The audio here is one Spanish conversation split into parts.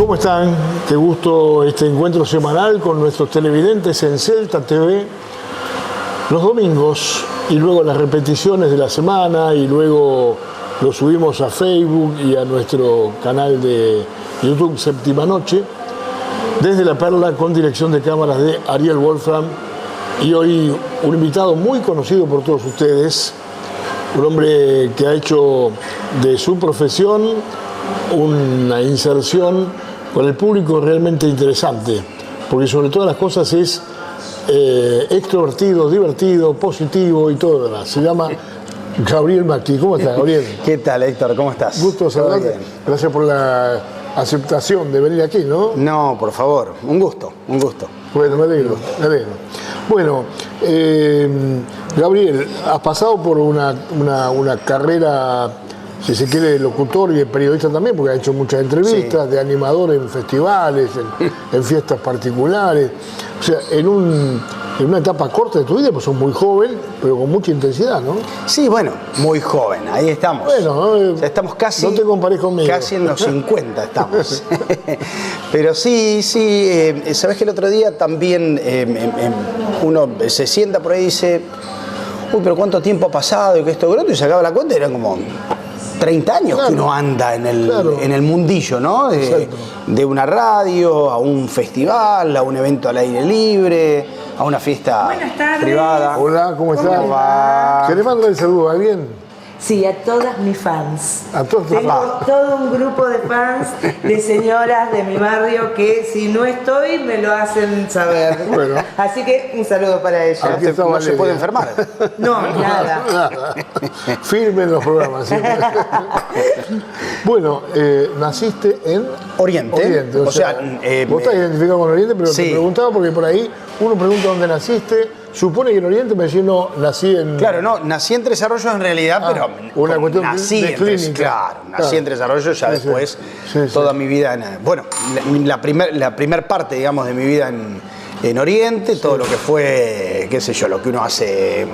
¿Cómo están? Qué gusto este encuentro semanal con nuestros televidentes en Celta TV. Los domingos y luego las repeticiones de la semana y luego lo subimos a Facebook y a nuestro canal de YouTube Séptima Noche. Desde La Perla con dirección de cámaras de Ariel Wolfram y hoy un invitado muy conocido por todos ustedes, un hombre que ha hecho de su profesión una inserción con el público realmente interesante, porque sobre todas las cosas es extrovertido, divertido, positivo y todo lo demás. Se llama Gabriel Macchi. ¿Cómo estás, Gabriel? ¿Qué tal, Héctor? ¿Cómo estás? Gusto saludarte. Gracias por la aceptación de venir aquí, ¿no? No, por favor. Un gusto, un gusto. Bueno, me alegro, me alegro. Bueno, Gabriel, has pasado por una carrera, si se quiere, de locutor y de periodista también, porque ha hecho muchas entrevistas, sí, de animador en festivales, en fiestas particulares. O sea, en una etapa corta de tu vida, pues sos muy joven, pero con mucha intensidad, ¿no? Sí, bueno, muy joven, ahí estamos. Bueno, o sea, estamos casi... No te compares conmigo. Casi en los 50 estamos. Pero sí, sabes que el otro día también uno se sienta por ahí y dice, uy, pero ¿cuánto tiempo ha pasado? Y que esto, y se acaba la cuenta, eran como 30 años, claro, que uno anda en el mundillo, ¿no? De una radio, a un festival, a un evento al aire libre, a una fiesta privada. Hola, ¿cómo estás? ¿Cómo va? ¿Se le manda el saludo a alguien? Sí, a todas mis fans. A todos. Tengo todo un grupo de fans, de señoras de mi barrio que si no estoy me lo hacen saber. Bueno. Así que un saludo para ellos. No se puede enfermar. No, nada. Firmen los programas. Siempre. Bueno, naciste en Oriente. O sea, vos estás identificado con Oriente, pero sí, te preguntaba porque por ahí uno pregunta dónde naciste. Supone que en Oriente, me decís, no, nací en... Claro, no, nací en Tres Arroyos en realidad, pero una cuestión nací de clínica. Claro, nací en Tres Arroyos, ya después toda mi vida... Bueno, la primer parte, digamos, de mi vida en Oriente, todo lo que fue, qué sé yo, lo que uno hace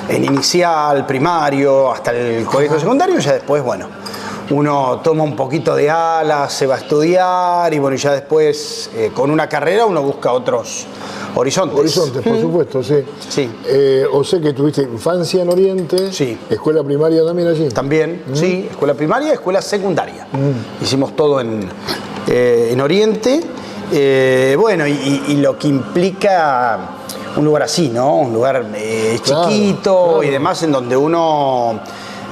en inicial, primario, hasta el colegio secundario, ya después, bueno, uno toma un poquito de alas, se va a estudiar y bueno, ya después, con una carrera, uno busca otros horizontes. Horizontes, por supuesto, sí. Sí. O sé que tuviste infancia en Oriente. Sí. Escuela primaria también allí. También, sí. Escuela primaria, escuela secundaria. Hicimos todo en Oriente. Bueno, y lo que implica un lugar así, ¿no? Un lugar chiquito, claro, y demás, en donde uno...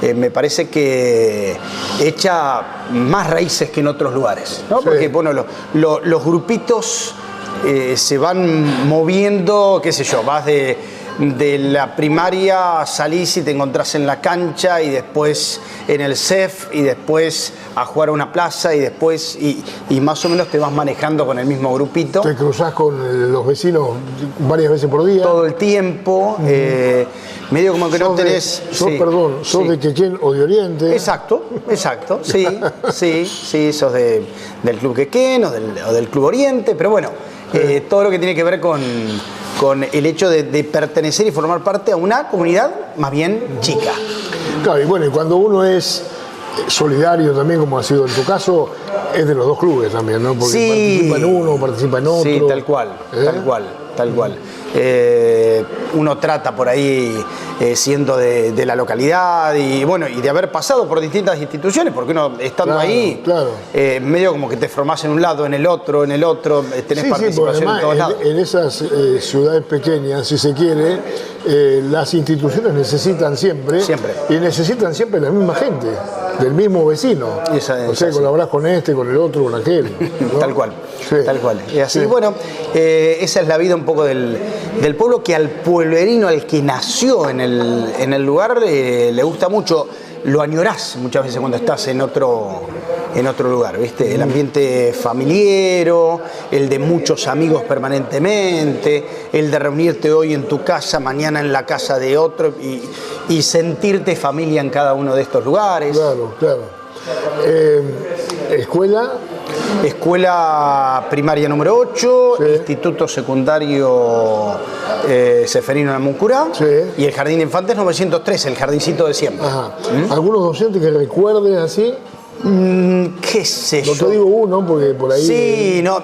me parece que echa más raíces que en otros lugares, ¿no? Sí. Porque, bueno, los grupitos se van moviendo, qué sé yo, vas de la primaria, salís y te encontrás en la cancha y después en el CEF y después a jugar a una plaza y después, y más o menos te vas manejando con el mismo grupito. Te cruzás con los vecinos varias veces por día. Todo el tiempo, medio como que no tenés... ¿Sos de Quequén o de Oriente? Exacto, sí, sos del Club Quequén o del Club Oriente, pero bueno, todo lo que tiene que ver con el hecho de pertenecer y formar parte a una comunidad más bien chica. Claro, y bueno, y cuando uno es solidario también, como ha sido en tu caso, es de los dos clubes también, ¿no? Porque participa en uno, participa en otro. Sí, tal cual. Uno trata por ahí siendo de la localidad y bueno, y de haber pasado por distintas instituciones, porque uno estando ahí, medio como que te formás en un lado, en el otro, tenés participación en todos lados. En esas ciudades pequeñas, si se quiere, las instituciones necesitan siempre, y necesitan siempre la misma gente, del mismo vecino. O sea, colaborás con este, con el otro, con aquel, ¿no? Tal cual. Y así, bueno, esa es la vida un poco del pueblo, que al pueblerino, al que nació en el lugar, le gusta mucho. Lo añorás muchas veces cuando estás en otro lugar, ¿viste? El ambiente familiero, el de muchos amigos permanentemente, el de reunirte hoy en tu casa, mañana en la casa de otro y sentirte familia en cada uno de estos lugares. Claro. Escuela primaria número 8, instituto secundario Seferino Namuncurá, y el jardín de infantes 903, el jardincito de siempre. ¿Algunos docentes que recuerdes así? ¿Qué sé No yo? te digo uno, porque por ahí... Sí, no,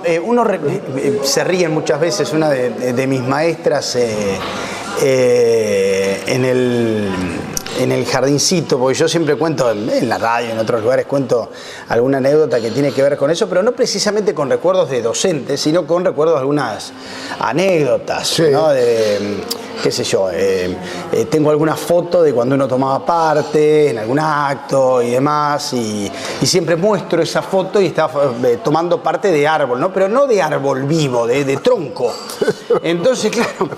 se ríen muchas veces. Una de mis maestras en el jardincito, porque yo siempre cuento en la radio, en otros lugares, cuento alguna anécdota que tiene que ver con eso, pero no precisamente con recuerdos de docentes, sino con recuerdos de algunas anécdotas, sí. ¿no? Qué sé yo, tengo alguna foto de cuando uno tomaba parte en algún acto y demás, y siempre muestro esa foto y estaba tomando parte de árbol, ¿no? Pero no de árbol vivo, de tronco. Entonces, claro,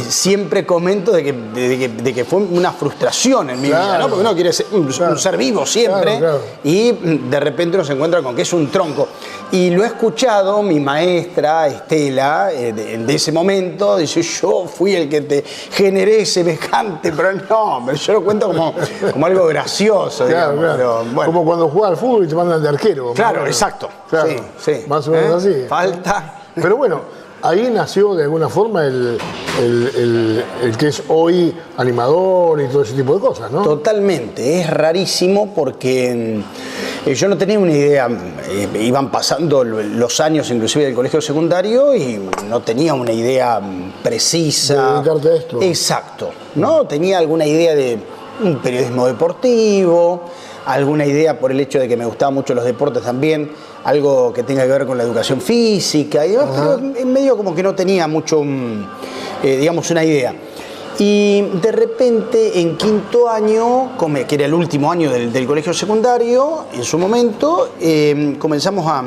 siempre comento de que fue una frustración en mi vida, ¿no? Porque uno quiere ser un ser vivo siempre, y de repente uno se encuentra con que es un tronco. Y lo he escuchado mi maestra Estela, de ese momento, dice: yo fui el que te generé semejante, pero no, yo lo cuento como algo gracioso, Claro, digamos, claro. pero bueno. Como cuando juegas al fútbol y te mandan de arquero. Claro, exacto. Claro, Sí, sí. más o menos así. Falta. Pero bueno, ahí nació de alguna forma el que es hoy animador y todo ese tipo de cosas, ¿no? Totalmente, es rarísimo porque yo no tenía una idea, iban pasando los años inclusive del colegio secundario y no tenía una idea precisa. De dedicarte a esto. Exacto, ¿no? Tenía alguna idea de un periodismo deportivo, alguna idea por el hecho de que me gustaban mucho los deportes también, algo que tenga que ver con la educación física y demás, pero en medio como que no tenía mucho, digamos, una idea. Y de repente, en quinto año, que era el último año del colegio secundario, en su momento, comenzamos a...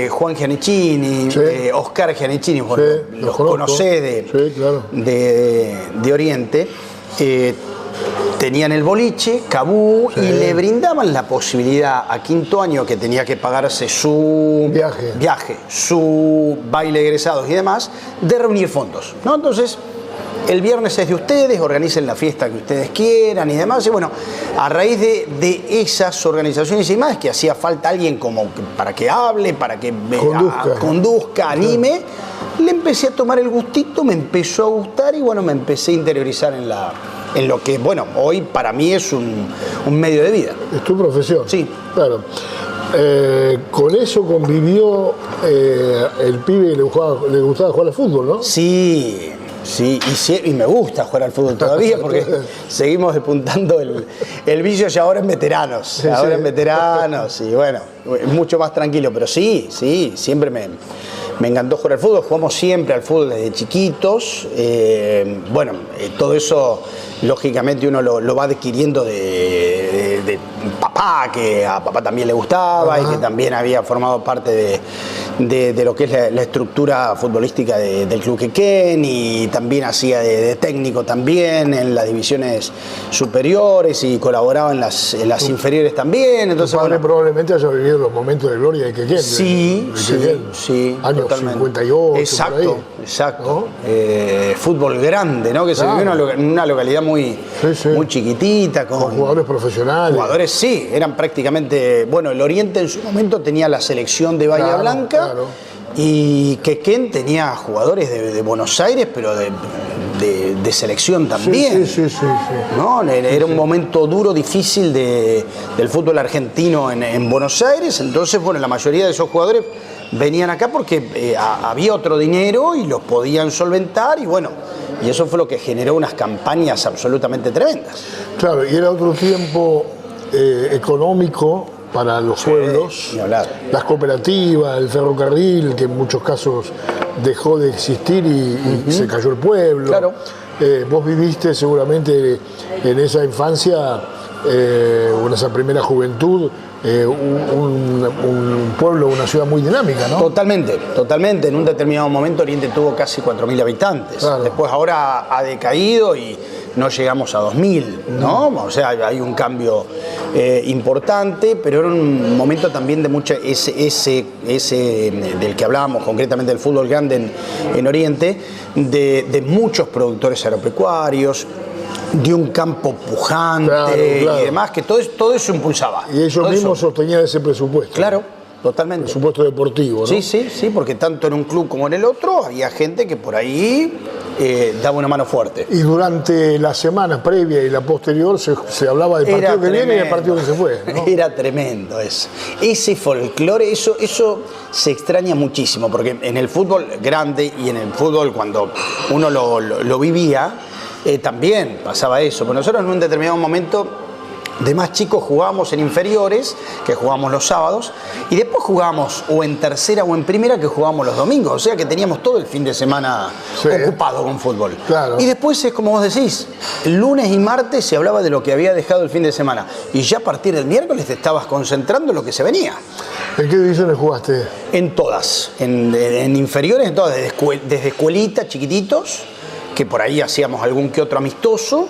Juan Giannichini, Sí. Oscar Giannichini, bueno, Sí, los conozco. conocés Sí, claro. de Oriente, tenían el boliche, Cabú, Sí. y le brindaban la posibilidad a quinto año, que tenía que pagarse su Viaje. su baile de egresados y demás, de reunir fondos, ¿no? Entonces, el viernes es de ustedes, organicen la fiesta que ustedes quieran y demás. Y bueno, a raíz de esas organizaciones y más, que hacía falta alguien para que hable, para que conduzca, anime, le empecé a tomar el gustito, me empezó a gustar y bueno, me empecé a interiorizar en lo que, bueno, hoy para mí es un medio de vida. Es tu profesión. Sí. Claro. Con eso convivió el pibe que le gustaba jugar al fútbol, ¿no? Sí, y me gusta jugar al fútbol todavía porque seguimos despuntando el vicio ya ahora en veteranos. Sí, ahora sí. en veteranos y bueno, mucho más tranquilo, pero sí, siempre me encantó jugar al fútbol, jugamos siempre al fútbol desde chiquitos. Todo eso lógicamente uno lo va adquiriendo de papá, que a papá también le gustaba. Ajá. Y que también había formado parte de lo que es la estructura futbolística del Club Quequén, y también hacía de técnico también en las divisiones superiores y colaboraba en las inferiores también. Entonces, tu padre probablemente haya vivido los momentos de gloria de Quequén. Sí, años totalmente. 58, exacto, ¿no? Fútbol grande, ¿no? Que se vivió en una localidad muy chiquitita, con jugadores profesionales. Jugadores, sí, eran prácticamente... Bueno, el Oriente en su momento tenía la selección de Bahía Blanca. Claro. Y Quequén tenía jugadores de Buenos Aires, pero de selección también. Sí. ¿No? Era un momento duro, difícil del fútbol argentino en Buenos Aires. Entonces, bueno, la mayoría de esos jugadores venían acá porque había otro dinero y los podían solventar, y bueno, y eso fue lo que generó unas campañas absolutamente tremendas. Claro, y era otro tiempo económico para los pueblos, las cooperativas, el ferrocarril, que en muchos casos dejó de existir y se cayó el pueblo. Claro. Vos viviste seguramente en esa infancia, o en esa primera juventud, un pueblo, una ciudad muy dinámica, ¿no? Totalmente. En un determinado momento Oriente tuvo casi 4.000 habitantes. Claro. Después ahora ha decaído y no llegamos a 2.000, ¿no? O sea, hay un cambio importante, pero era un momento también de mucha ese del que hablábamos, concretamente del fútbol grande en Oriente, de muchos productores agropecuarios, de un campo pujante y demás, que todo eso impulsaba. Y ellos mismos sostenían ese presupuesto. Claro, totalmente. Presupuesto deportivo, ¿no? Sí, porque tanto en un club como en el otro había gente que por ahí daba una mano fuerte. Y durante la semana previa y la posterior se hablaba del partido que viene y del partido que se fue, ¿no? Era tremendo eso. Ese folclore, eso se extraña muchísimo, porque en el fútbol grande y en el fútbol cuando uno lo vivía, también pasaba eso. Pero nosotros en un determinado momento de más chicos jugábamos en inferiores, que jugábamos los sábados, y después jugábamos o en tercera o en primera, que jugábamos los domingos. O sea que teníamos todo el fin de semana ocupado con fútbol. Claro. Y después es como vos decís, lunes y martes se hablaba de lo que había dejado el fin de semana. Y ya a partir del miércoles te estabas concentrando en lo que se venía. ¿En qué divisiones jugaste? En todas, en inferiores, en todas, desde escuelita, chiquititos, que por ahí hacíamos algún que otro amistoso.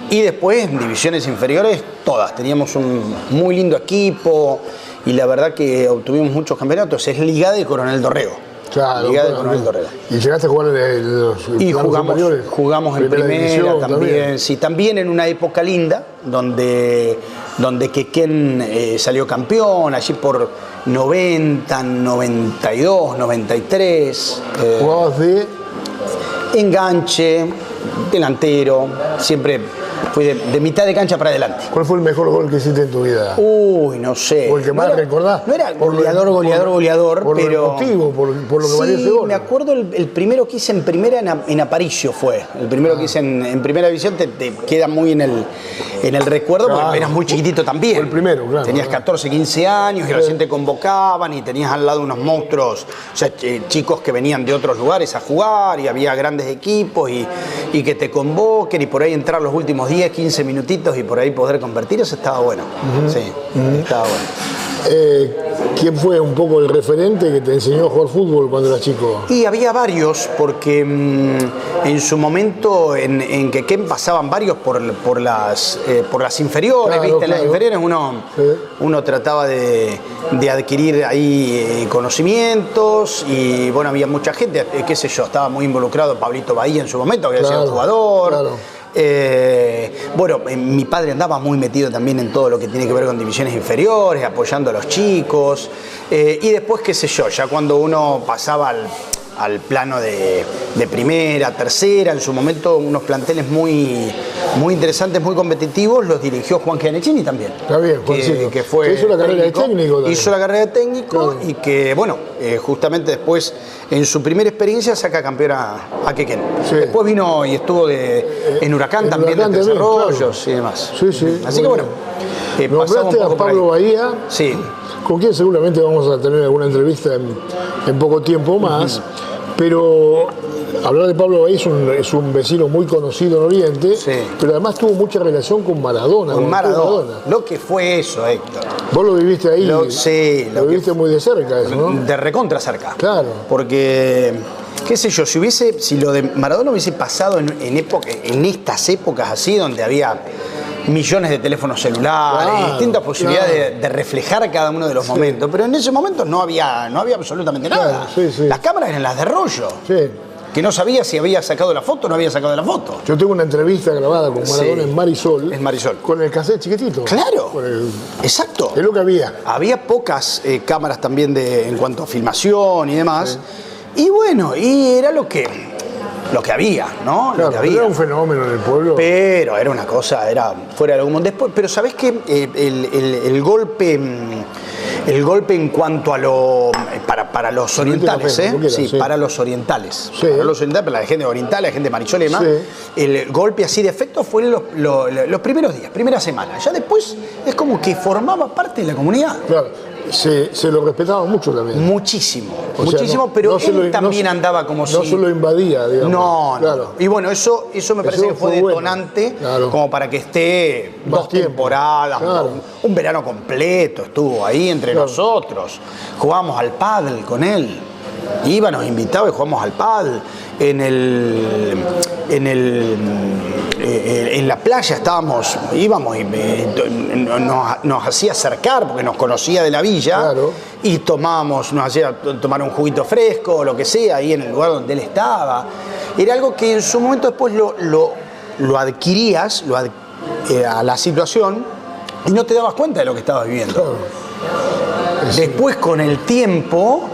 Y después, en divisiones inferiores, todas. Teníamos un muy lindo equipo y la verdad que obtuvimos muchos campeonatos. Es Liga de Coronel Dorrego. Claro. Liga de Coronel Dorrego. ¿Y llegaste a jugar en los y jugamos en primera también. Sí, también en una época linda, donde Quequén salió campeón, allí por 90, 92, 93. ¿Jugabas de...? Enganche, delantero, siempre fui de mitad de cancha para adelante. ¿Cuál fue el mejor gol que hiciste en tu vida? Uy, no sé. ¿O el que más recordás? No era goleador, por pero... Por el motivo, por lo que valió ese gol. Me acuerdo el primero que hice en primera en Aparicio fue. El primero que hice en primera división te queda muy en el recuerdo, porque eras muy chiquitito también. Fue el primero, claro. Tenías 14, 15 años y recién te convocaban y tenías al lado unos monstruos, o sea, chicos que venían de otros lugares a jugar y había grandes equipos y que te convoquen y por ahí entrar los últimos 10, 15 minutitos y por ahí poder convertir, eso estaba bueno. Sí, estaba bueno. ¿Quién fue un poco el referente que te enseñó a jugar fútbol cuando eras chico? Y había varios, porque en su momento en Quequén pasaban varios por las inferiores, claro, ¿viste? En las claro. inferiores uno trataba de adquirir ahí conocimientos y bueno, había mucha gente, qué sé yo, estaba muy involucrado Pablito Bahía en su momento, que había sido jugador. Claro. Bueno, mi padre andaba muy metido también en todo lo que tiene que ver con divisiones inferiores, apoyando a los chicos. Y después, qué sé yo, ya cuando uno pasaba al plano de primera, tercera, en su momento unos planteles muy interesantes, muy competitivos, los dirigió Juan Gianecchini también. Está bien, Juancito. Que fue que hizo la carrera de técnico también. Hizo la carrera de técnico, claro. Y que, bueno, justamente después, en su primera experiencia, saca campeón a Quequén. Sí. Después vino y estuvo en Huracán también, de desarrollos, claro. Y demás. Sí, sí. Así que bueno. Nombraste a Pablo Bahía. Sí. Con quien seguramente vamos a tener alguna entrevista en poco tiempo más. Pero hablar de Pablo Bahía es un vecino muy conocido en Oriente, sí. Pero además tuvo mucha relación con Maradona. Con Maradona. Lo que fue eso, Héctor. Vos lo viviste ahí. Sí. Lo viviste muy de cerca eso, ¿no? De recontra cerca. Claro. Porque, qué sé yo, si lo de Maradona hubiese pasado en estas épocas así, donde había millones de teléfonos celulares, claro, distintas posibilidades de reflejar cada uno de los momentos, pero en ese momento no había absolutamente nada. Sí, sí. Las cámaras eran las de rollo. Sí. Que no sabía si había sacado la foto o no había sacado la foto. Yo tengo una entrevista grabada con Maradona en Marisol. En Marisol. Con el cassette chiquitito. Claro. Exacto. Es lo que había. Había pocas cámaras también en cuanto a filmación y demás. Sí. Y bueno, y era lo que había, ¿no? Claro, lo que había. Era un fenómeno en el pueblo. Pero era una cosa, era fuera de lo común. Después, pero ¿sabés qué? El golpe en cuanto a para los orientales, para los orientales. Sí. Para los orientales, para la gente oriental, la gente de Marisol y demás, sí. El golpe así de efecto fue los primeros días, primera semana. Ya después es como que formaba parte de la comunidad. Claro. Se lo respetaba mucho también. Muchísimo, pero él también andaba como si... No se lo invadía, digamos. No. Y bueno, eso me parece que fue detonante, bueno. Como para que esté dos temporadas, claro. Un verano completo estuvo ahí entre nosotros. Jugábamos al pádel con él. Nos invitaba y jugamos al pádel. En la playa íbamos y nos hacía acercar porque nos conocía de la villa, claro. Y nos hacía tomar un juguito fresco o lo que sea ahí en el lugar donde él estaba. Era algo que en su momento después lo adquirías a la situación y no te dabas cuenta de lo que estabas viviendo. Claro. Después con el tiempo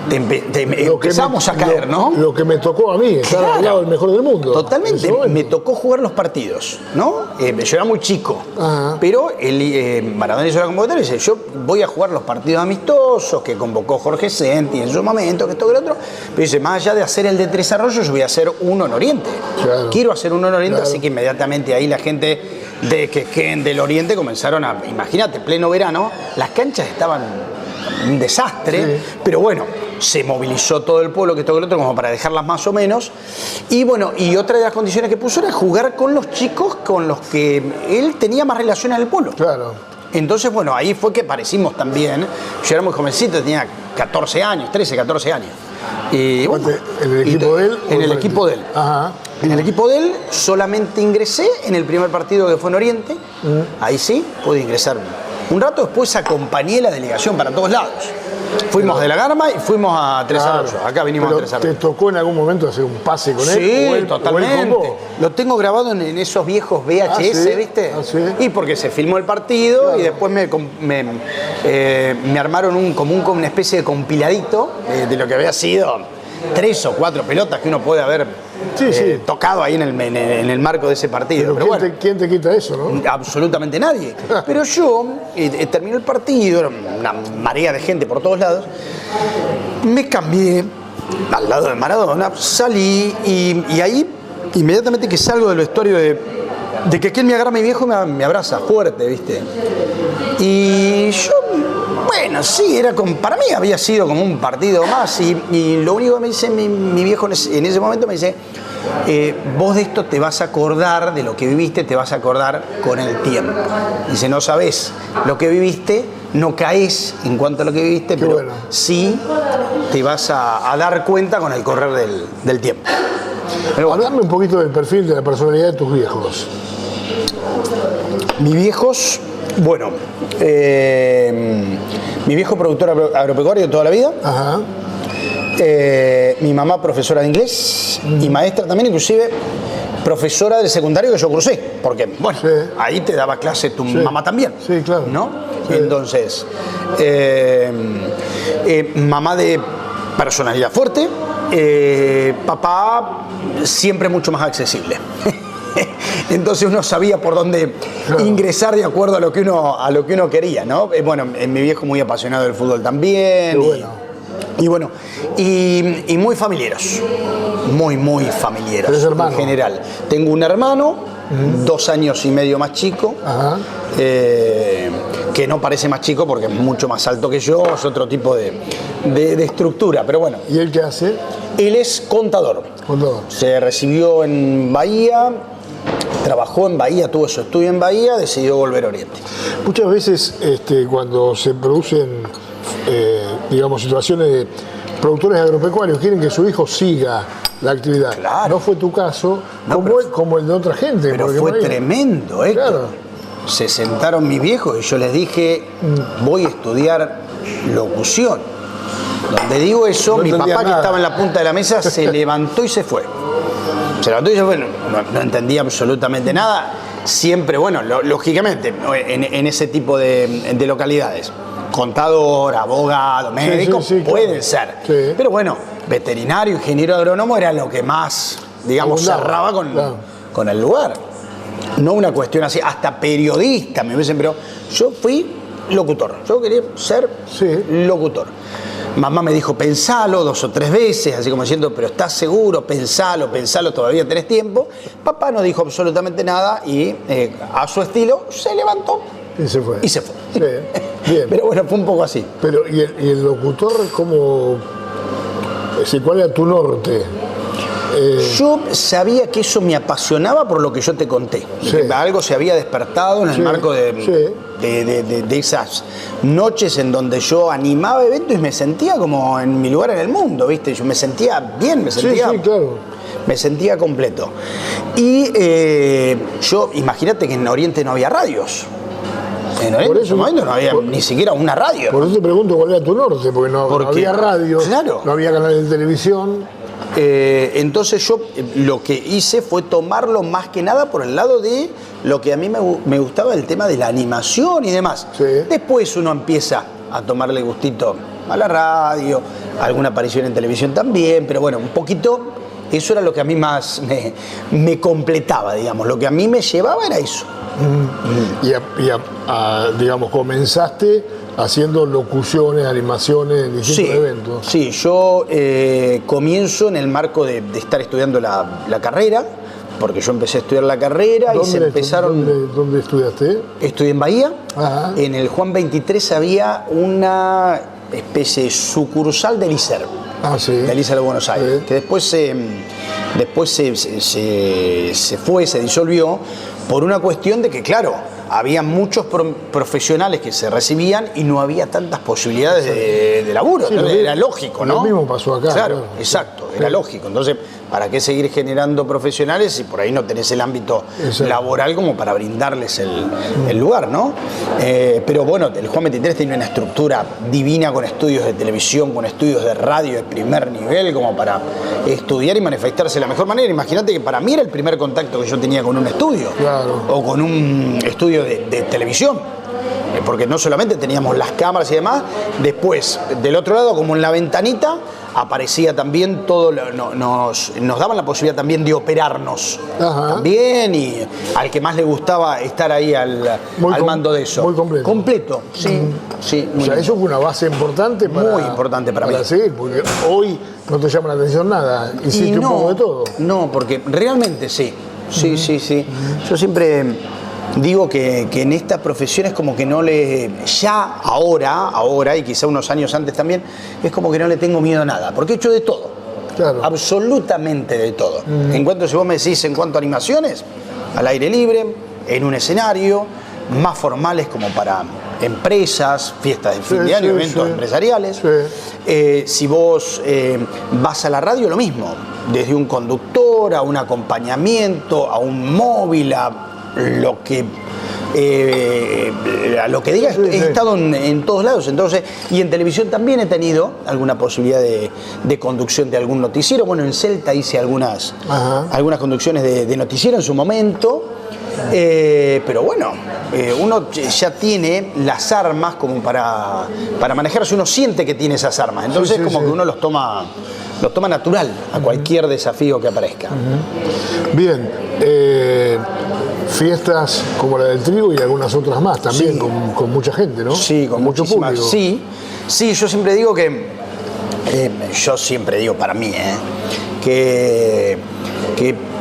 empezamos a caer, ¿no? Lo que me tocó a mí, estar al lado del mejor del mundo. Totalmente. Me tocó jugar los partidos, ¿no? Yo era muy chico. Ajá. Pero Maradona hizo la convocatoria y dice, yo voy a jugar los partidos amistosos que convocó Jorge Senti en su momento, que esto que lo otro. Pero dice, más allá de hacer el de Tres Arroyos, yo voy a hacer uno en Oriente. Claro. Quiero hacer uno en Oriente, Claro. así que inmediatamente ahí la gente de Quequén, del Oriente, comenzaron a, imagínate, pleno verano, las canchas estaban un desastre, Sí. pero bueno, se movilizó todo el pueblo, que esto que lo otro, como para dejarlas más o menos. Y bueno, y otra de las condiciones que puso era jugar con los chicos con los que él tenía más relación en el pueblo. Claro. Entonces, bueno, ahí fue que parecimos también. Yo era muy jovencito, tenía 14 años, 13, 14 años. Y bueno, ¿En el equipo de él? En el equipo de él. Ajá. En el equipo de él solamente ingresé en el primer partido que fue en Oriente. Ahí sí, pude ingresar un rato. Después acompañé la delegación para todos lados. Fuimos de La Garma y fuimos a Tres Arroyos. Acá vinimos Pero a Tres Arroyos. ¿te tocó en algún momento hacer un pase con él? Sí, ¿O él- totalmente. o él con vos? Lo tengo grabado en esos viejos VHS, Ah, ¿sí? ¿viste? Ah, ¿sí? Y porque se filmó el partido Claro. y después me armaron una especie de compiladito de lo que había sido 3 o 4 pelotas que uno puede haber Sí, sí. tocado ahí en el marco de ese partido. Pero ¿quién te quita eso, no? Absolutamente nadie. Pero yo terminé el partido, era una marea de gente por todos lados, me cambié al lado de Maradona, salí y ahí inmediatamente que salgo del vestuario de que me agarra mi viejo me abraza fuerte, ¿viste? Y yo, bueno, sí, para mí había sido como un partido más y lo único que me dice mi viejo en ese momento me dice, vos de esto te vas a acordar, de lo que viviste, te vas a acordar con el tiempo. Dice, no sabés lo que viviste, no caes en cuanto a lo que viviste, pero bueno. sí te vas a dar cuenta con el correr del tiempo. Pero bueno, Hablame un poquito del perfil de la personalidad de tus viejos. mis viejos, bueno, mi viejo productor agropecuario de toda la vida. Ajá. Mi mamá profesora de inglés y maestra también, inclusive profesora del secundario que yo cursé, porque bueno, Sí. ahí te daba clase tu Sí. mamá también, Sí, claro. ¿no? Sí. Entonces, mamá de personalidad fuerte, papá siempre mucho más accesible. Entonces uno sabía por dónde Claro. ingresar de acuerdo a lo que uno quería, ¿no? Bueno, mi viejo muy apasionado del fútbol también. Qué bueno. Y bueno, y muy familiares, muy familiares ¿Tenés hermano? en general. Tengo un hermano, 2 años y medio más chico, Ajá. que no parece más chico porque es mucho más alto que yo, es otro tipo de estructura, pero bueno, ¿Y él qué hace? él es contador. Contador. Se recibió en Bahía, trabajó en Bahía, tuvo su estudio en Bahía, decidió volver a Oriente. Muchas veces cuando se producen, digamos, situaciones de productores agropecuarios, quieren que su hijo siga la actividad. Claro. No fue tu caso, No, como el de otra gente. Pero porque fue por ahí- tremendo, Héctor. Claro. Se sentaron mis viejos y yo les dije, voy a estudiar locución. Donde digo eso, No mi entendía papá que nada. estaba en la punta de la mesa se levantó y se fue. Se levantó y se fue, no entendía absolutamente nada. Siempre, bueno, lógicamente, en ese tipo de localidades. Contador, abogado, médico, sí, claro. pueden ser. Sí. Pero bueno, veterinario, ingeniero agrónomo era lo que más, digamos, Abundaba, cerraba claro. con el lugar. No una cuestión así, hasta periodista me hubiesen, pero yo fui locutor. Yo quería ser Sí. locutor. Mamá me dijo, pensalo 2 o 3 veces, así como diciendo, pero ¿estás seguro? Pensalo, todavía tenés tiempo. Papá no dijo absolutamente nada y a su estilo se levantó Y se fue. y se fue. Sí, bien. Pero bueno, fue un poco así. Pero, ¿y el locutor cómo? ¿Cuál era tu norte? Yo sabía que eso me apasionaba por lo que yo te conté. Sí. Que algo se había despertado en el Sí, marco sí. de esas noches en donde yo animaba eventos y me sentía como en mi lugar en el mundo, ¿viste? Yo me sentía bien, me sentía, Sí, claro. me sentía completo. Y yo, imagínate que en Oriente no había radios. En Oriente Por en eso- ese momento no había ni siquiera una radio. Por eso te pregunto cuál era tu norte, porque no Porque- había radio, claro. no había canales de televisión. Entonces yo lo que hice fue tomarlo más que nada por el lado de lo que a mí me gustaba, el tema de la animación y demás. Sí. Después uno empieza a tomarle gustito a la radio, alguna aparición en televisión también, pero bueno, un poquito, eso era lo que a mí más me completaba, digamos, lo que a mí me llevaba era eso. Digamos, comenzaste haciendo locuciones, animaciones en distintos eventos. Sí, yo comienzo en el marco de estar estudiando la carrera, porque yo empecé a estudiar la carrera y se empezaron... ¿Dónde estudiaste? Estudié en Bahía. Ajá. En el Juan 23 había una especie de sucursal del ISER. Del ISER de Buenos Aires, que después se disolvió por una cuestión de que, claro, había muchos profesionales que se recibían y no había tantas posibilidades de laburo. Sí, entonces era lógico, ¿no? Lo mismo pasó acá. Claro, exacto, era lógico. Entonces, ¿para qué seguir generando profesionales si por ahí no tenés el ámbito laboral como para brindarles el lugar, ¿no? Pero bueno, el Juan 23 tiene una estructura divina con estudios de televisión, con estudios de radio de primer nivel, como para estudiar y manifestarse de la mejor manera. Imagínate que para mí era el primer contacto que yo tenía con un estudio, o con un estudio de televisión. Porque no solamente teníamos las cámaras y demás, después, del otro lado, como en la ventanita, aparecía también todo, nos daban la posibilidad también de operarnos. También, y al que más le gustaba estar ahí al mando de eso. Muy completo. Completo, sí. Sí, o sea, eso fue una base importante muy importante para mí. Seguir, porque hoy no te llama la atención nada, hiciste un poco de todo. No, porque realmente sí. Sí. Yo siempre digo que en estas profesiones como que no le... Ya ahora, y quizá unos años antes también, es como que no le tengo miedo a nada, porque he hecho de todo. Claro. Absolutamente de todo. En cuanto, si vos me decís, en cuanto a animaciones, al aire libre, en un escenario, más formales como para empresas, fiestas de fin de año, eventos empresariales. Si vos vas a la radio, lo mismo. Desde un conductor, a un acompañamiento, a un móvil, a lo que digas, he estado en todos lados. Entonces, y en televisión también he tenido alguna posibilidad de conducción de algún noticiero. Bueno, en Celta hice algunas conducciones de noticiero en su momento. Pero bueno, uno ya tiene las armas como para manejarse, uno siente que tiene esas armas. Entonces que uno los toma natural a cualquier desafío que aparezca. Bien, fiestas como la del trigo y algunas otras más también, con mucha gente, ¿no? Sí, con mucho público. Sí, yo siempre digo para mí, que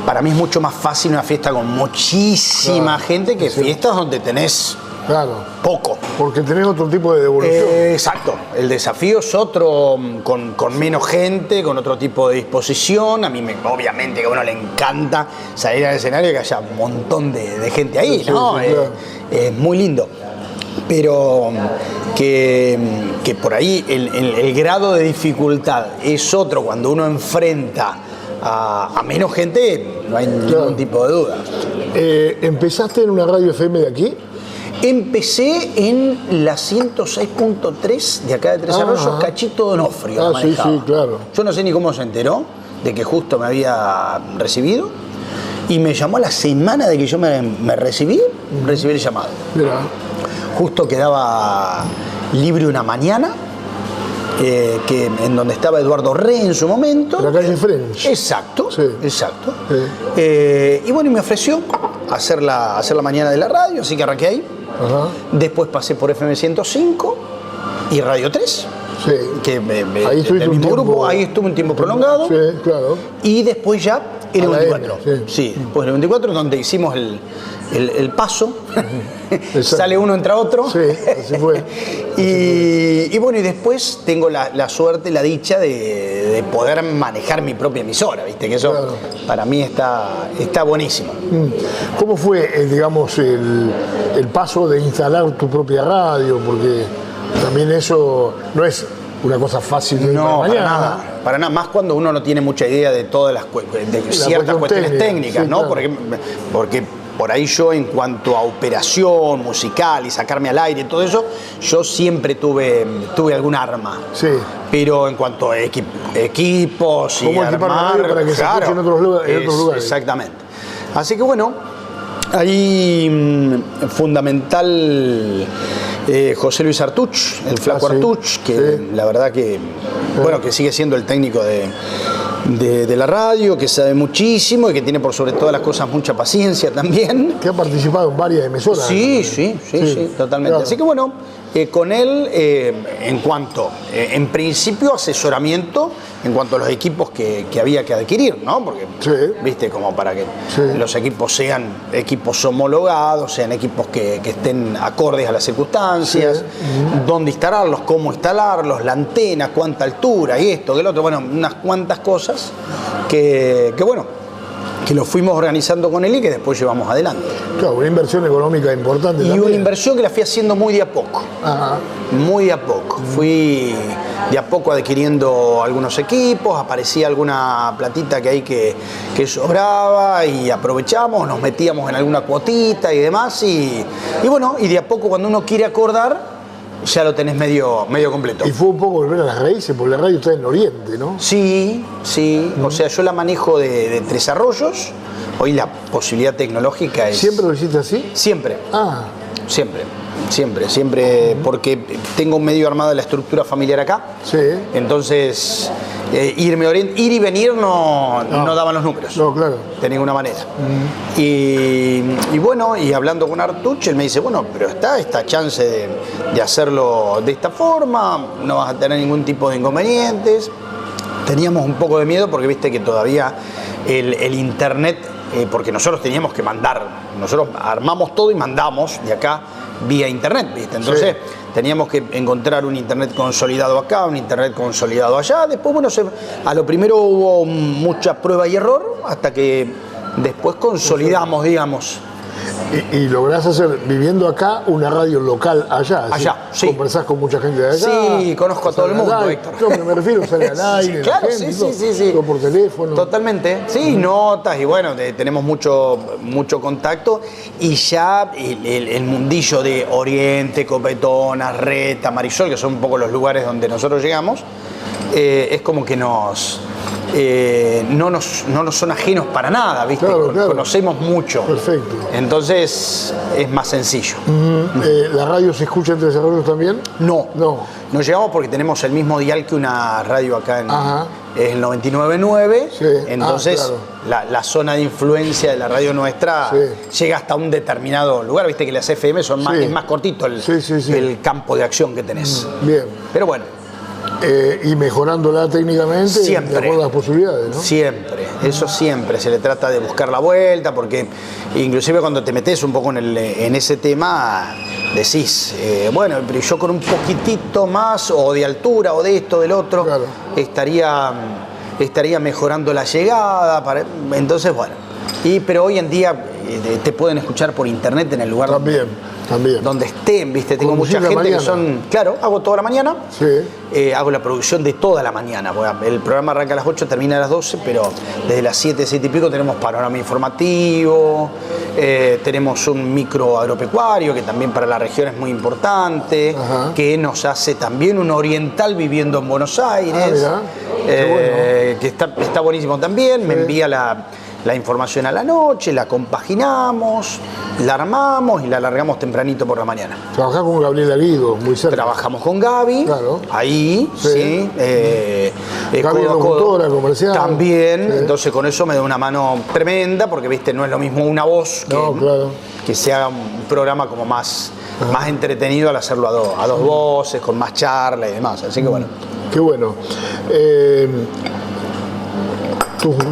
para mí es mucho más fácil una fiesta con muchísima gente que fiestas donde tenés poco. Porque tenés otro tipo de devolución. Exacto. El desafío es otro, con menos gente, con otro tipo de disposición. A mí obviamente que a uno le encanta salir al escenario y que haya un montón de gente ahí, ¿no? Es muy lindo. Pero que por ahí el grado de dificultad es otro cuando uno enfrenta a menos gente, no hay ningún tipo de duda. ¿Empezaste en una radio FM de aquí? Empecé en la 106.3 de acá de Tres Arroyos, Cachito Donofrio. Sí, claro. Yo no sé ni cómo se enteró de que justo me había recibido, y me llamó a la semana de que yo me recibí el llamado. Mira. Justo quedaba libre una mañana, en donde estaba Eduardo Rey en su momento. La calle French. Exacto. Y bueno, y me ofreció hacer la mañana de la radio, así que arranqué ahí. Después pasé por FM 105 y Radio 3. Ahí del mismo grupo, ahí estuve un tiempo prolongado. Y después ya el 24. Después el 24, donde hicimos el paso. Sale uno, entra otro. Así fue. Y bueno, y después tengo la suerte, la dicha de poder manejar mi propia emisora, ¿viste? Que eso para mí está buenísimo. ¿Cómo fue, digamos, el paso de instalar tu propia radio? Porque también eso no es una cosa fácil de mañana. Para nada, más cuando uno no tiene mucha idea de todas ciertas cuestiones técnicas, ¿no? Porque por ahí yo, en cuanto a operación musical y sacarme al aire y todo eso, yo siempre tuve algún arma. Pero en cuanto a equipos y armar, para que se escuche en otros lugares. Exactamente. Así que bueno, ahí fundamental José Luis Artuch, el Flaco sí. Artuch, que la verdad que, bueno, que sigue siendo el técnico de la radio, que sabe muchísimo y que tiene por sobre todas las cosas mucha paciencia también. Que ha participado en varias emisoras. Sí, totalmente. Claro. Así que bueno, con él, en cuanto, en principio, asesoramiento en cuanto a los equipos que había que adquirir, ¿no? Porque, viste, como para que los equipos sean equipos homologados, sean equipos que estén acordes a las circunstancias, dónde instalarlos, cómo instalarlos, la antena, cuánta altura y esto, que el otro, bueno, unas cuantas cosas que bueno, que lo fuimos organizando con él y que después llevamos adelante. Claro, una inversión económica importante. Y también. una inversión que la fui haciendo muy de a poco. Ajá. Muy de a poco. Fui de a poco adquiriendo algunos equipos, aparecía alguna platita que hay que sobraba y aprovechamos, nos metíamos en alguna cuotita y demás. Y bueno, y de a poco cuando uno quiere acordar, ya lo tenés medio completo. Y fue un poco volver a las raíces, porque la radio está en Oriente, ¿no? Sí. O sea, yo la manejo de Tres Arroyos. Hoy la posibilidad tecnológica es... ¿Siempre lo hiciste así? Siempre. Ah. Siempre, porque tengo medio armada la estructura familiar acá. Sí. Entonces, ir y venir no daban los números. No, claro. De ninguna manera. Y bueno, y hablando con Artuch, él me dice, bueno, pero está esta chance de hacerlo de esta forma, no vas a tener ningún tipo de inconvenientes. Teníamos un poco de miedo porque viste que todavía el internet, porque nosotros teníamos que mandar, nosotros armamos todo y mandamos de acá vía internet, ¿viste? Entonces teníamos que encontrar un internet consolidado acá, un internet consolidado allá. Después, bueno, a lo primero hubo mucha prueba y error hasta que después consolidamos, digamos. Y lográs hacer, viviendo acá, una radio local allá. Allá, sí. Conversás con mucha gente de allá. Sí, conozco a todo el mundo, Héctor. No, me refiero a salir al aire, claro, la gente, sí. todo por teléfono. Totalmente. Sí, notas y bueno, tenemos mucho contacto. Y ya el mundillo de Oriente, Copetón, Reta, Marisol, que son un poco los lugares donde nosotros llegamos, es como que no nos son ajenos para nada, ¿viste? Claro. Conocemos mucho. Perfecto. Entonces es más sencillo. ¿La radio se escucha en Tres Arroyos también? No. No llegamos porque tenemos el mismo dial que una radio acá es el 99.9. Sí. Entonces la zona de influencia de la radio nuestra llega hasta un determinado lugar. Viste que las FM es más cortito el campo de acción que tenés. Bien. Pero bueno. Y mejorándola técnicamente siempre, de acuerdo a las posibilidades, ¿no? Siempre, eso siempre, se le trata de buscar la vuelta, porque inclusive cuando te metes un poco en ese tema, decís, bueno, pero yo con un poquitito más, o de altura, o de esto, del otro, estaría mejorando la llegada, entonces, bueno, pero hoy en día te pueden escuchar por internet en el lugar donde estén, ¿viste? Tengo mucha gente que son... Claro, hago toda la mañana. Sí. Hago la producción de toda la mañana. El programa arranca a las 8, termina a las 12, pero desde las 7 y pico tenemos panorama informativo, tenemos un micro agropecuario que también para la región es muy importante, que nos hace también un oriental viviendo en Buenos Aires, que está buenísimo también. Me envía la información a la noche, la compaginamos, la armamos y la largamos tempranito por la mañana. Trabajás con Gabriel Aguido, muy cerca. Trabajamos con Gaby, ahí, sí. Gaby es locutora, comercial. También, entonces con eso me da una mano tremenda, porque viste, no es lo mismo una voz que se haga un programa como más entretenido al hacerlo a dos voces, con más charla y demás. Así que bueno. Qué bueno.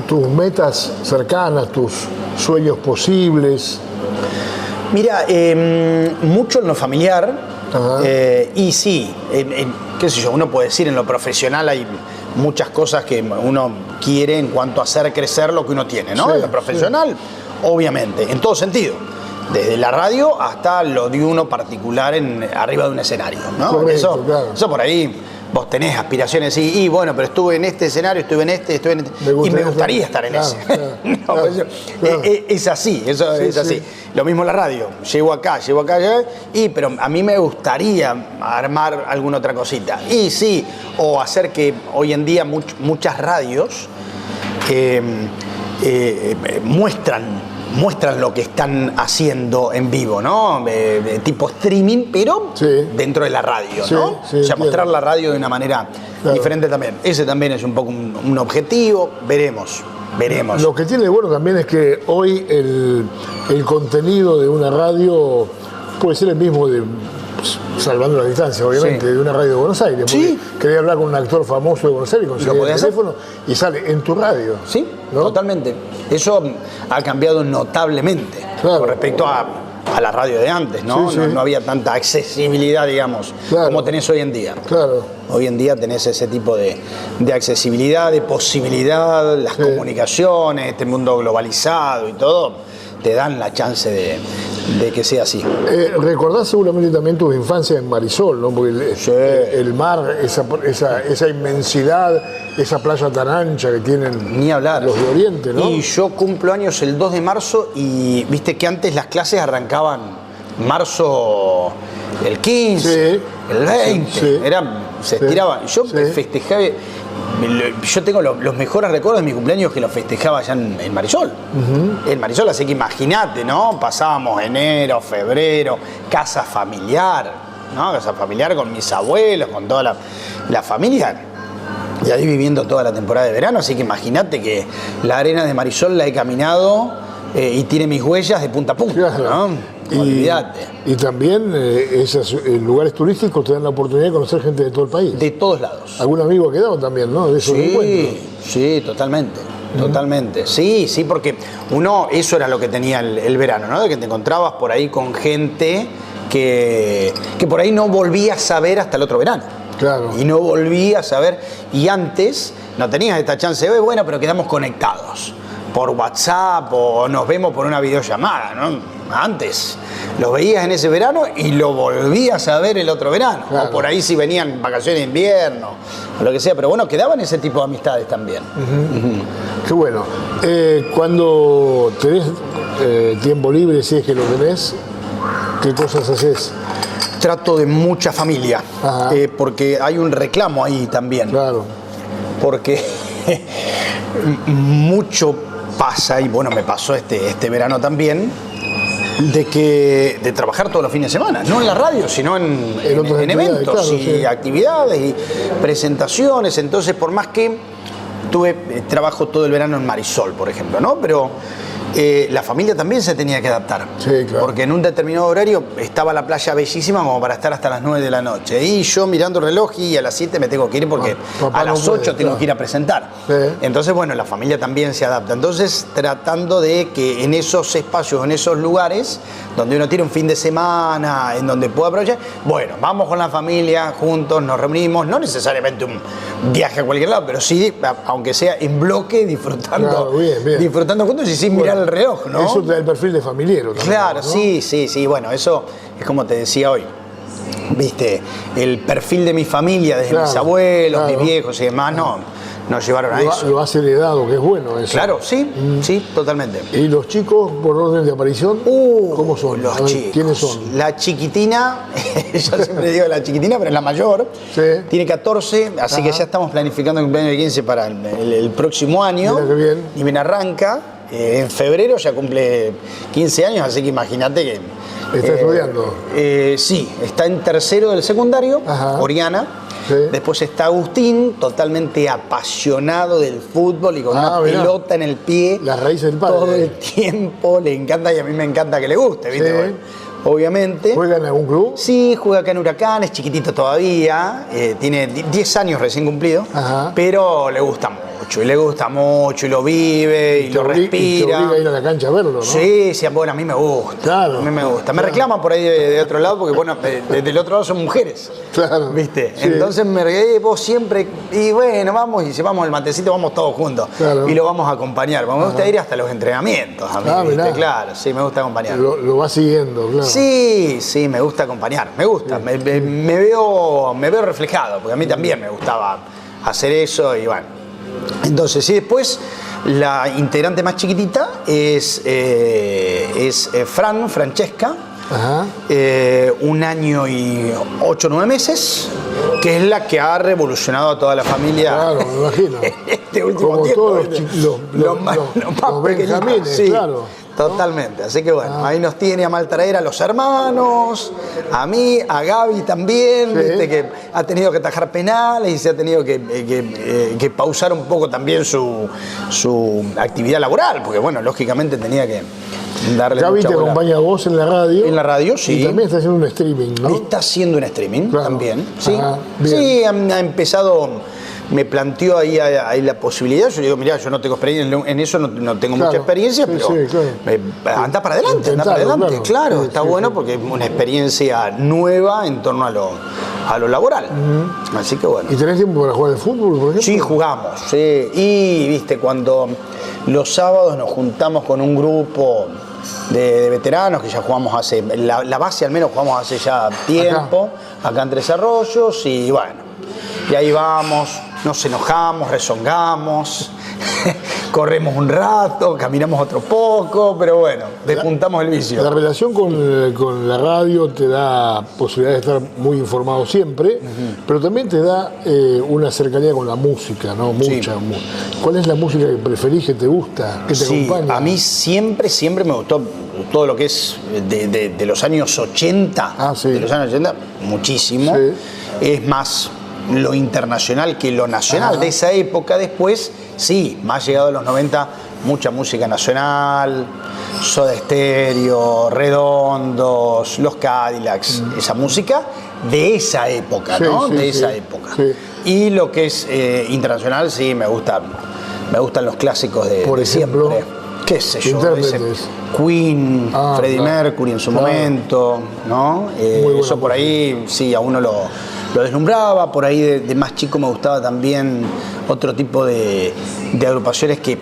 Tus metas cercanas, tus sueños posibles. Mira, mucho en lo familiar. Y sí, qué sé yo, uno puede decir en lo profesional hay muchas cosas que uno quiere en cuanto a hacer crecer lo que uno tiene, ¿no? En lo profesional, obviamente, en todo sentido. Desde la radio hasta lo de uno particular arriba de un escenario, ¿no? Correcto, eso por ahí vos tenés aspiraciones y bueno, pero estuve en este escenario, estuve en este, y me gustaría estar en ese. Es así, eso es así. Lo mismo en la radio, llego acá, pero a mí me gustaría armar alguna otra cosita. Y sí, o hacer que hoy en día muchas radios muestran muestran lo que están haciendo en vivo, ¿no? Tipo streaming, pero dentro de la radio, ¿no? Sí, o sea, mostrar la radio de una manera diferente también. Ese también es un poco un objetivo, veremos. Lo que tiene de bueno también es que hoy el contenido de una radio puede ser el mismo salvando la distancia, obviamente, de una radio de Buenos Aires. Sí. Quería hablar con un actor famoso de Buenos Aires, conseguir el teléfono y sale en tu radio. Sí, ¿no? Totalmente. Eso ha cambiado notablemente con respecto a la radio de antes, ¿no? Sí. No había tanta accesibilidad, digamos, como tenés hoy en día. Claro. Hoy en día tenés ese tipo de accesibilidad, de posibilidad, las comunicaciones, este mundo globalizado y todo, te dan la chance de que sea así. Recordás seguramente también tu infancia en Marisol, ¿no? Porque el mar, esa inmensidad, esa playa tan ancha que tienen Ni hablar. los de Oriente, ¿no? Y yo cumplo años el 2 de marzo y viste que antes las clases arrancaban marzo el 15, el 20, se estiraban. Yo festejaba, yo tengo los mejores recuerdos de mi cumpleaños que los festejaba allá en Marisol. En Marisol, así que imagínate, ¿no? Pasábamos enero, febrero, casa familiar, ¿no? Casa familiar con mis abuelos, con toda la familia. Y ahí viviendo toda la temporada de verano, así que imagínate que la arena de Marisol la he caminado y tiene mis huellas de punta a punta, ¿no? Olvídate. Y también esos lugares turísticos te dan la oportunidad de conocer gente de todo el país. De todos lados. ¿Algún amigo ha quedado también, no? De esos encuentros. Sí, totalmente. Totalmente. Sí, porque eso era lo que tenía el verano, ¿no? De que te encontrabas por ahí con gente que por ahí no volvías a ver hasta el otro verano. Claro. Y no volvías a ver. Y antes no tenías esta chance de, bueno, pero quedamos conectados por WhatsApp o nos vemos por una videollamada, ¿no? Antes los veías en ese verano y lo volvías a ver el otro verano. Claro. O por ahí si venían vacaciones de invierno o lo que sea. Pero bueno, quedaban ese tipo de amistades también. Qué bueno. Cuando tenés tiempo libre, si es que lo tenés, ¿qué cosas haces? Trato de mucha familia, porque hay un reclamo ahí también. Claro. Porque mucho pasa, y bueno, me pasó este verano también, de trabajar todos los fines de semana, no en la radio, sino en eventos, claro, actividades y presentaciones. Entonces, por más que trabajo todo el verano en Marisol, por ejemplo, ¿no? Pero la familia también se tenía que adaptar. Sí, claro. Porque en un determinado horario estaba la playa bellísima como para estar hasta las 9 de la noche. Y yo mirando el reloj y a las 7 me tengo que ir porque a las 8 tengo que ir a presentar. Sí. Entonces, bueno, la familia también se adapta. Entonces, tratando de que en esos espacios, en esos lugares, donde uno tiene un fin de semana, en donde pueda aprovechar, bueno, vamos con la familia, juntos, nos reunimos, no necesariamente un viaje a cualquier lado, pero sí, aunque sea en bloque, disfrutando, claro, bien. Disfrutando juntos y sin mirar el reloj, ¿no? Eso te da el perfil de familiero también. Claro, ¿no? Sí, bueno, eso es como te decía hoy. Viste, el perfil de mi familia, desde mis abuelos, mis viejos y demás, nos llevaron a eso. Lo has heredado, que es bueno eso. Claro, sí, totalmente. ¿Y los chicos, por orden de aparición, cómo son? Los chicos. ¿Quiénes son? La chiquitina, yo siempre digo la chiquitina, pero es la mayor. Sí. Tiene 14, así que ya estamos planificando el cumpleaños de 15 para el próximo año. Mira qué bien. Y bien arranca. En febrero ya cumple 15 años, así que imagínate que... ¿Está estudiando? Sí, está en tercero del secundario, Oriana. Sí. Después está Agustín, totalmente apasionado del fútbol y con una pelota en el pie. Las raíces del padre. Todo el tiempo, le encanta y a mí me encanta que le guste, ¿viste? Sí. Bueno, obviamente. ¿Juega en algún club? Sí, juega acá en Huracán, es chiquitito todavía, tiene 10 años recién cumplido, pero le gusta mucho, y le gusta mucho, y lo vive, y lo respira. Y te obliga a ir a la cancha a verlo, ¿no? Sí, bueno, a mí me gusta. Claro. A mí me gusta. Me reclaman por ahí de otro lado, porque bueno, del otro lado son mujeres. Claro. ¿Viste? Sí. Entonces me regué, vos siempre, y bueno, vamos, y si vamos al matecito, vamos todos juntos. Claro. Y lo vamos a acompañar. Me gusta ir hasta los entrenamientos, a mí, ¿viste? Claro, sí, me gusta acompañar. Lo vas siguiendo, claro. Sí, me gusta acompañar, me gusta. Sí. Me veo reflejado, porque a mí también me gustaba hacer eso, y bueno. Entonces, sí, después la integrante más chiquitita es Francesca, 1 año y 8 o 9 meses, que es la que ha revolucionado a toda la familia. Claro, me imagino. Este último como tiempo. Todos los más benjamines, sí. Claro. Totalmente. Así que bueno, ahí nos tiene a mal traer a los hermanos, a mí, a Gaby también, Sí. ¿viste? Que ha tenido que atajar penales y se ha tenido que pausar un poco también su actividad laboral, porque bueno, lógicamente tenía que darle Gaby mucha te bola. acompaña a vos en la radio. En la radio, sí. Y también está haciendo un streaming, ¿no? Está haciendo un streaming Claro. también, sí. Ah, bien. Sí, ha empezado, me planteó ahí la posibilidad. Yo le digo, mirá, yo no tengo experiencia en eso, no tengo Claro. mucha experiencia, Sí, pero sí, claro. anda para adelante, anda para Intentalo, adelante. claro. Claro, Sí, está sí, bueno sí. porque es una experiencia nueva en torno a lo laboral. Así que bueno. ¿Y tenés tiempo para jugar de fútbol, por ejemplo? Sí, jugamos, sí. Y viste, cuando los sábados nos juntamos con un grupo de veteranos que ya jugamos hace, la base al menos jugamos hace ya tiempo, acá en Tres Arroyos, y bueno, y ahí vamos, nos enojamos, rezongamos, corremos un rato, caminamos otro poco, pero bueno, despuntamos el vicio. La relación con la radio te da posibilidad de estar muy informado siempre, pero también te da una cercanía con la música, ¿no? Mucha. ¿Cuál es la música que preferís, que te gusta, que te Sí, acompaña? a mí siempre me gustó todo lo que es de los años 80, Ah, sí. de los años 80, muchísimo. Sí. Es más lo internacional que lo nacional de esa época. Después, sí, más llegado a los 90, mucha música nacional, Soda Stereo, Redondos, Los Cadillacs, esa música de esa época, Sí, ¿no? sí, De sí, esa época. sí. Y lo que es internacional, sí, me gustan los clásicos de, Por de ejemplo, siempre. ¿Qué sé yo? intérpretes. Queen, Ah, Freddie claro. Mercury en su Claro. momento, ¿no? buena Eso por ahí, sí, a uno lo deslumbraba. Por ahí de más chico me gustaba también otro tipo de agrupaciones que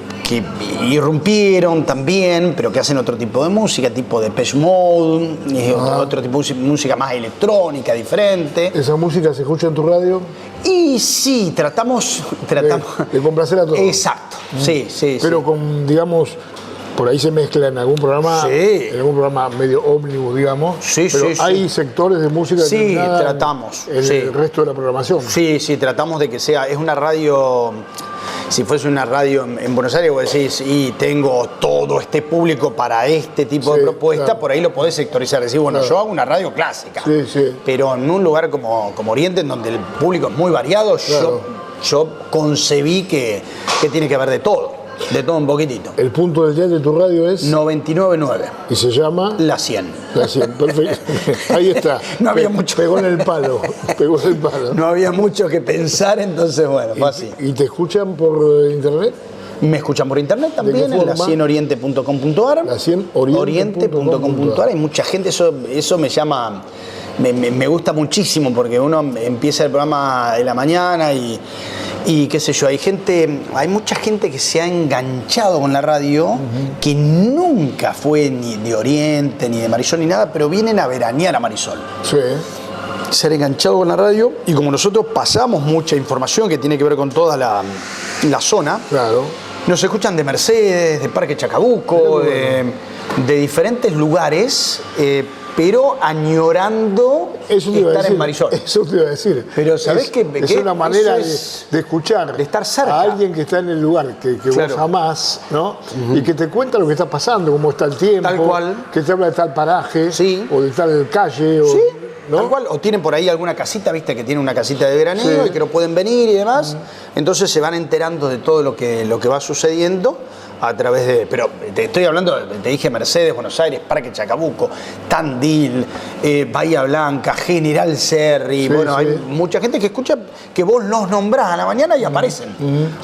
irrumpieron también, pero que hacen otro tipo de música, tipo de Depeche Mode, otro tipo de música más electrónica, diferente. ¿Esa música se escucha en tu radio? Y sí, tratamos De complacer a todos. Exacto, sí, sí. Pero sí. con, digamos, por ahí se mezcla en algún programa, Sí. en algún programa medio ómnibus, digamos. Sí, pero sí, sí. hay sectores de música Sí, determinada tratamos, en sí. el resto de la programación. Sí, sí, tratamos de que sea, es una radio, si fuese una radio en Buenos Aires, vos decís, y tengo todo este público para este tipo Sí, de propuesta, claro. por ahí lo podés sectorizar, decir, bueno, Claro. yo hago una radio clásica, Sí, sí. pero en un lugar como Oriente, en donde el público es muy variado, Claro. yo concebí que tiene que haber de todo un poquitito. El punto del día de tu radio es 99.9, y se llama la 100. La 100. Perfecto. Ahí está. No había mucho. Pegó en el palo. Pegó en el palo. No había mucho que pensar, entonces bueno, fue así. ¿Y te escuchan por internet? Me escuchan por internet qué también, en forma? la100oriente.com.ar. La100oriente.com.ar. Hay mucha gente, eso me llama, me gusta muchísimo, porque uno empieza el programa de la mañana y qué sé yo, hay mucha gente que se ha enganchado con la radio, que nunca fue ni de Oriente, ni de Marisol, ni nada, pero vienen a veranear a Marisol. Sí. Se han enganchado con la radio, y como nosotros pasamos mucha información que tiene que ver con toda la zona, Claro. nos escuchan de Mercedes, de Parque Chacabuco, de diferentes lugares, pero añorando Eso te iba a estar decir. en Marisol. Eso te iba a decir. Pero ¿sabés es, qué? Es ¿Qué? una manera Eso es de escuchar de estar cerca. a alguien que está en el lugar que Claro. vos amás, ¿no? Y que te cuenta lo que está pasando, cómo está el tiempo. Tal cual. Que te habla de tal paraje. Sí. O de tal calle. O, Sí, ¿no? tal cual. O tienen por ahí alguna casita, viste, que tiene una casita de veraneo Sí. y que no pueden venir y demás. Entonces se van enterando de todo lo que va sucediendo a través de... Pero te estoy hablando, te dije Mercedes, Buenos Aires, Parque Chacabuco, Tandil, Bahía Blanca, General Serri. Sí, Bueno, sí. hay mucha gente que escucha que vos los nombrás a la mañana y aparecen.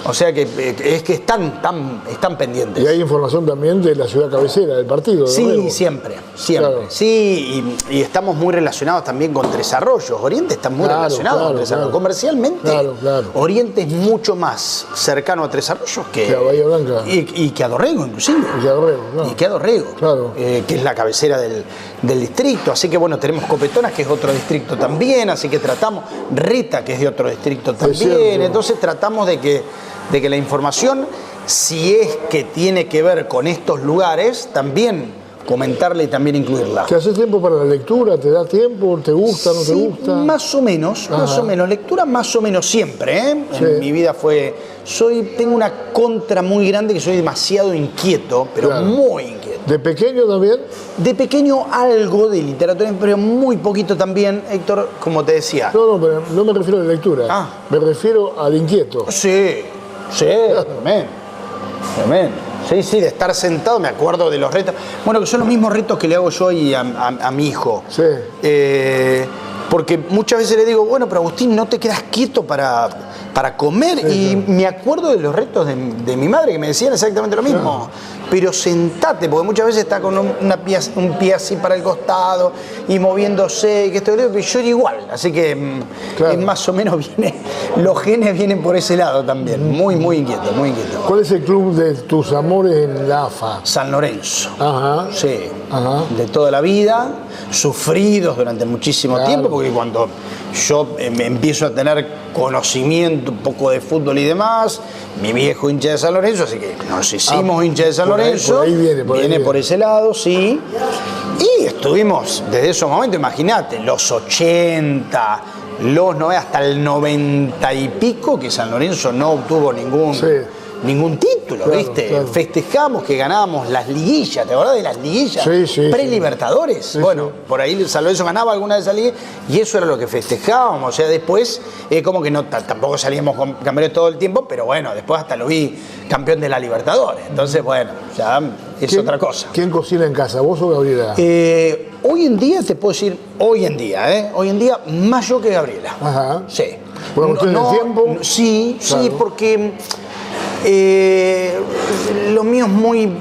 O sea que es que están pendientes. Y hay información también de la ciudad cabecera del partido. de Sí, Dorrego. siempre. Claro. Sí, y estamos muy relacionados también con Tres Arroyos. Oriente está muy Claro, relacionado claro, con Tres Arroyos. claro. Comercialmente, Claro. Oriente es mucho más cercano a Tres Arroyos Que a Bahía Blanca. y que a Dorrego, inclusive. Y a Dorrego, claro. Y que a Dorrego, Claro. que es la cabecera del distrito. Así que bueno, tenemos Copetonas, que es otro distrito también, así que tratamos, Reta, que es de otro distrito también. cierto. Entonces tratamos de que la información, si es que tiene que ver con estos lugares, también comentarla y también incluirla. ¿Te haces tiempo para la lectura? ¿Te da tiempo? ¿Te gusta? ¿No te Sí, gusta? más o menos, lectura más o menos siempre, ¿eh? Sí. En mi vida tengo una contra muy grande, que soy demasiado inquieto, pero Claro. muy inquieto. ¿De pequeño también? De pequeño algo de literatura, pero muy poquito también, Héctor, como te decía. No, pero no me refiero a la lectura. Ah. Me refiero al inquieto. Sí, tremendo. Tremendo. Sí, de estar sentado, me acuerdo de los retos. Bueno, que son los mismos retos que le hago yo y a mi hijo. Sí. Porque muchas veces le digo, bueno, pero Agustín, no te quedas quieto para comer. Sí, y me acuerdo de los retos de mi madre que me decían exactamente lo mismo. Pero sentate, porque muchas veces está con un pie así para el costado y moviéndose, y que esto, y yo era igual. Así que más o menos los genes vienen por ese lado también. Muy, muy inquieto, muy inquieto. ¿Cuál es el club de tus amores en la AFA? San Lorenzo. Ajá. Sí. Ajá. De toda la vida, sufridos durante muchísimo tiempo, porque cuando yo me empiezo a tener conocimiento un poco de fútbol y demás, mi viejo hincha de San Lorenzo, así que nos hicimos hincha de San Lorenzo. Por ahí viene por ese lado, sí. Y estuvimos desde esos momentos, imagínate, los 80, los 90, hasta el 90 y pico, que San Lorenzo no obtuvo ningún título, claro, ¿viste? Claro. Festejamos que ganábamos las liguillas, ¿te acordás de las liguillas? Sí, Pre-Libertadores. Sí, bueno, por ahí San Lorenzo ganaba alguna de esas ligas y eso era lo que festejábamos. O sea, después, como que no tampoco salíamos con campeones todo el tiempo, pero bueno, después hasta lo vi campeón de la Libertadores. Entonces, bueno, ya es otra cosa. ¿Quién cocina en casa, vos o Gabriela? Hoy en día, te puedo decir, hoy en día, más yo que Gabriela. Ajá. Sí. ¿Por cuestión de tiempo? Sí, Claro. sí, porque lo mío es muy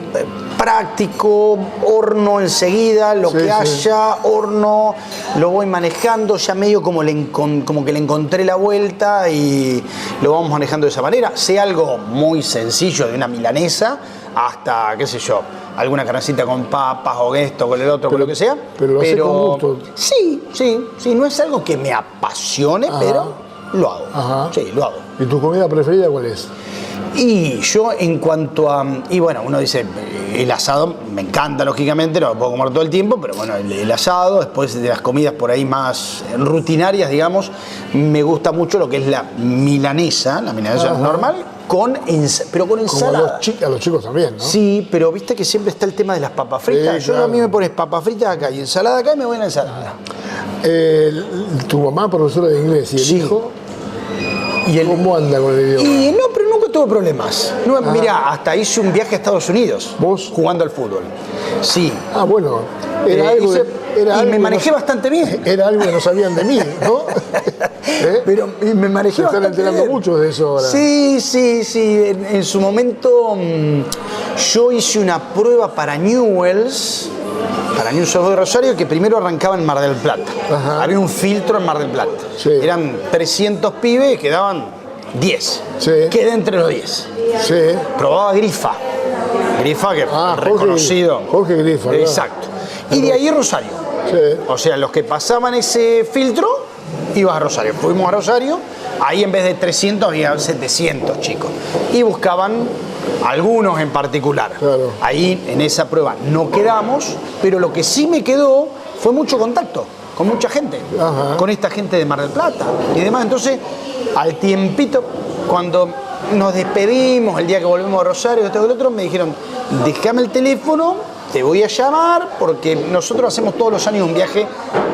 práctico, horno enseguida, lo que haya, horno, lo voy manejando, ya medio como que le encontré la vuelta y lo vamos manejando de esa manera. Sé algo muy sencillo de una milanesa hasta, qué sé yo, alguna carnecita con papas o esto, con el otro, con lo que sea. Pero lo haces con gusto. Sí, no es algo que me apasione, pero lo hago. Ajá. Sí, lo hago. ¿Y tu comida preferida cuál es? Y yo en cuanto a... Y bueno, uno dice, el asado me encanta, lógicamente, no lo puedo comer todo el tiempo, pero bueno, el asado, después de las comidas por ahí más rutinarias, digamos, me gusta mucho lo que es la milanesa normal, pero con ensalada. Como a los chicos también, ¿no? Sí, pero viste que siempre está el tema de las papas fritas. Sí, Yo claro. a mí me pones papas fritas acá y ensalada acá y me voy a la ensalada. Tu mamá, profesora de inglés, y el Sí. hijo, ¿cómo anda con el idioma? Y no, pero nunca tuve problemas. No, mirá, hasta hice un viaje a Estados Unidos. ¿Vos? Jugando al fútbol. Sí. Ah, bueno, era algo y me manejé bastante bien. Era algo que no sabían de mí, ¿no? Pero me manejé Se están bastante enterando bien. mucho de eso ahora. Sí. En su momento yo hice una prueba para Newell's de Rosario, que primero arrancaba en Mar del Plata. Ajá. Había un filtro en Mar del Plata. Sí. Eran 300 pibes y quedaban 10. Sí. Quedé entre los 10. Sí. Probaba Grifa. Grifa, que reconocido. Jorge Grifa, ¿verdad? Exacto. Y de ahí Rosario. Sí. O sea, los que pasaban ese filtro, ibas a Rosario. Fuimos a Rosario, ahí en vez de 300 había 700 chicos. Y buscaban algunos en particular. Claro. Ahí en esa prueba no quedamos, pero lo que sí me quedó fue mucho contacto con mucha gente. Ajá. Con esta gente de Mar del Plata y demás. Entonces, al tiempito, cuando nos despedimos, el día que volvemos a Rosario, esto y lo otro, me dijeron, déjame el teléfono, te voy a llamar, porque nosotros hacemos todos los años un viaje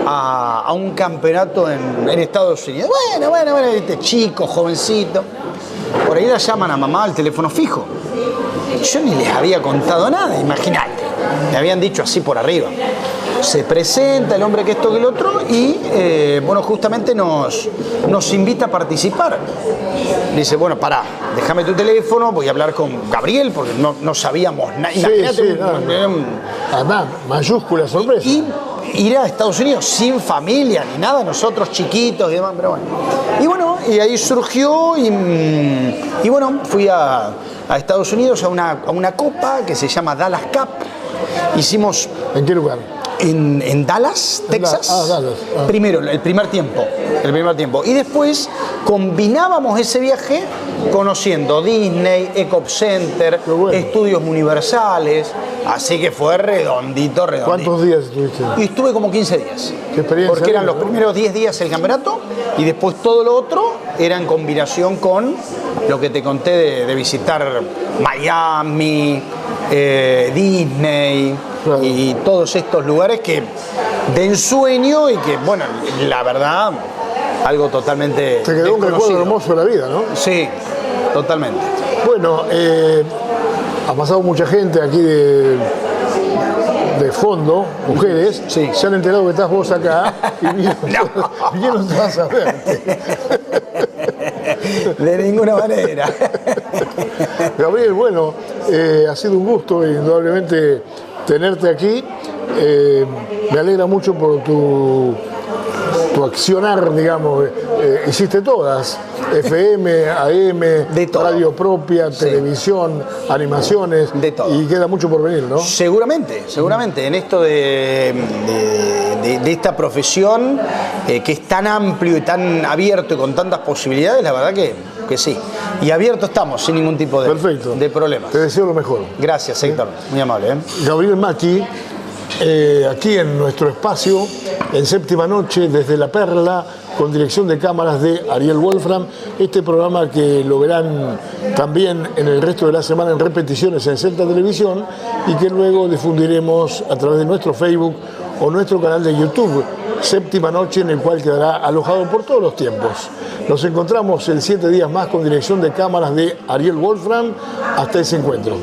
a un campeonato en Estados Unidos. Bueno, este chico, jovencito. Por ahí la llaman a mamá al teléfono fijo. Yo ni les había contado nada, imagínate. Me habían dicho así por arriba. Se presenta el hombre que esto que el otro y, bueno, justamente nos invita a participar. Dice, bueno, pará, déjame tu teléfono, voy a hablar con Gabriel, porque no sabíamos nada. Imagínate. Además, mayúscula sorpresa. Y ir a Estados Unidos sin familia ni nada, nosotros chiquitos y demás, pero bueno. Y ahí surgió y bueno, fui a Estados Unidos a una copa que se llama Dallas Cup. Hicimos... ¿En qué lugar? En Dallas, Texas. Dallas. Primero, el primer tiempo. Y después combinábamos ese viaje conociendo Disney, Ecop Center, bueno. estudios universales. Así que fue redondito. ¿Cuántos días estuviste? Y estuve como 15 días. ¿Qué experiencia? Porque eran los ¿no? primeros 10 días el campeonato y después todo lo otro era en combinación con lo que te conté de visitar Miami, Disney Claro. y todos estos lugares que de ensueño y que, bueno, la verdad, algo totalmente Te quedó un recuerdo desconocido. hermoso de la vida, ¿no? Sí, totalmente. Bueno, ha pasado mucha gente aquí de fondo, mujeres, Sí. se han enterado que estás vos acá y vinieron, No. vinieron todas a verte. De ninguna manera. Gabriel, bueno, ha sido un gusto indudablemente tenerte aquí. Me alegra mucho por tu accionar, digamos. Hiciste todas, FM, AM, De todo. radio propia, Sí. televisión, animaciones, De todo. y queda mucho por venir, ¿no? Seguramente. En esto de esta profesión que es tan amplio y tan abierto y con tantas posibilidades, la verdad que sí. Y abierto estamos, sin ningún tipo Perfecto. de problemas. Te deseo lo mejor. Gracias, Héctor. Muy amable. Gabriel Macchi, aquí en nuestro espacio, en Séptima Noche, desde La Perla, con dirección de cámaras de Ariel Wolfram. Este programa que lo verán también en el resto de la semana en repeticiones en Celta Televisión y que luego difundiremos a través de nuestro Facebook o nuestro canal de YouTube, Séptima Noche, en el cual quedará alojado por todos los tiempos. Nos encontramos en 7 días más con dirección de cámaras de Ariel Wolfram. Hasta ese encuentro.